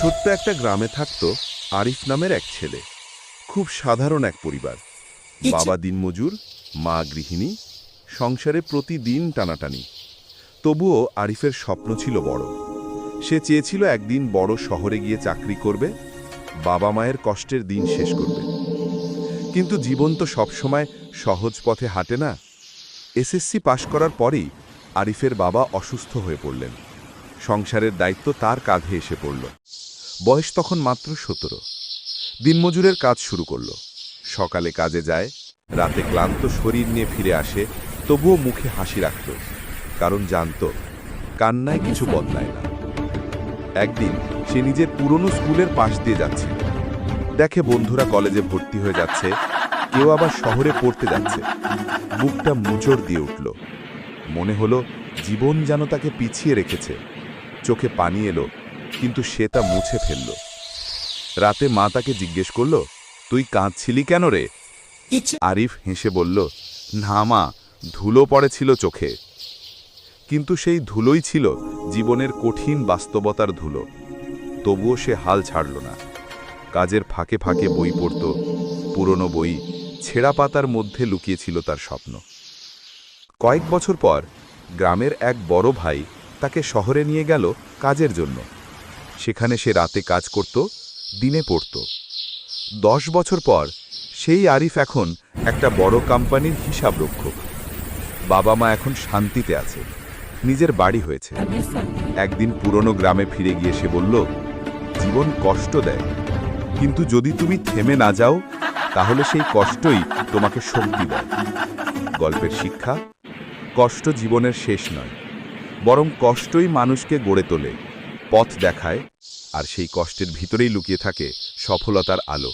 ছোট্ট একটা গ্রামে থাকত আরিফ নামের এক ছেলে। খুব সাধারণ এক পরিবার। বাবা দিনমজুর, মা গৃহিণী, সংসারে প্রতিদিন টানাটানি। তবুও আরিফের স্বপ্ন ছিল বড়। সে চেয়েছিল একদিন বড় শহরে গিয়ে চাকরি করবে, বাবা মায়ের কষ্টের দিন শেষ করবে। কিন্তু জীবন তো সবসময় সহজ পথে হাঁটে না। এসএসসি পাশ করার পরেই আরিফের বাবা অসুস্থ হয়ে পড়লেন। সংসারের দায়িত্ব তার কাঁধে এসে পড়ল। বয়স তখন মাত্র 17। দিনমজুরের কাজ শুরু করল। সকালে কাজে যায়, রাতে ক্লান্ত শরীর নিয়ে ফিরে আসে, তবুও মুখে হাসি রাখত, কারণ জানত কান্নায় কিছু বদলায় না। একদিন সে নিজের পুরনো স্কুলের পাশ দিয়ে যাচ্ছিল। দেখে বন্ধুরা কলেজে ভর্তি হয়ে যাচ্ছে, কেউ আবার শহরে পড়তে যাচ্ছে। বুকটা মুচড় দিয়ে উঠল। মনে হলো জীবন যেন তাকে পিছিয়ে রেখেছে। চোখে পানি এলো, কিন্তু সে তা মুছে ফেলল। রাতে মা তাকে জিজ্ঞেস করল, তুই কাঁদছিলি কেন রে? আরিফ হেসে বলল, না মা, ধুলো পড়েছিল চোখে। কিন্তু সেই ধুলোই ছিল জীবনের কঠিন বাস্তবতার ধুলো। তবুও সে হাল ছাড়ল না। কাজের ফাঁকে ফাঁকে বই পড়ত। পুরনো বই, ছেঁড়া পাতার মধ্যে লুকিয়েছিল তার স্বপ্ন। কয়েক বছর পর গ্রামের এক বড় ভাই তাকে শহরে নিয়ে গেল কাজের জন্য। সেখানে সে রাতে কাজ করত, দিনে পড়ত। 10 বছর পর সেই আরিফ এখন একটা বড় কোম্পানির হিসাবরক্ষক। বাবা মা এখন শান্তিতে আছে, নিজের বাড়ি হয়েছে। একদিন পুরনো গ্রামে ফিরে গিয়ে সে বলল, জীবন কষ্ট দেয়, কিন্তু যদি তুমি থেমে না যাও তাহলে সেই কষ্টই তোমাকে শক্তি দেয়। গল্পের শিক্ষা: কষ্ট জীবনের শেষ নয়, বরং কষ্টই মানুষকে গড়ে তোলে, পথ দেখায়, আর সেই কষ্টের ভিতরেই লুকিয়ে থাকে সফলতার আলো।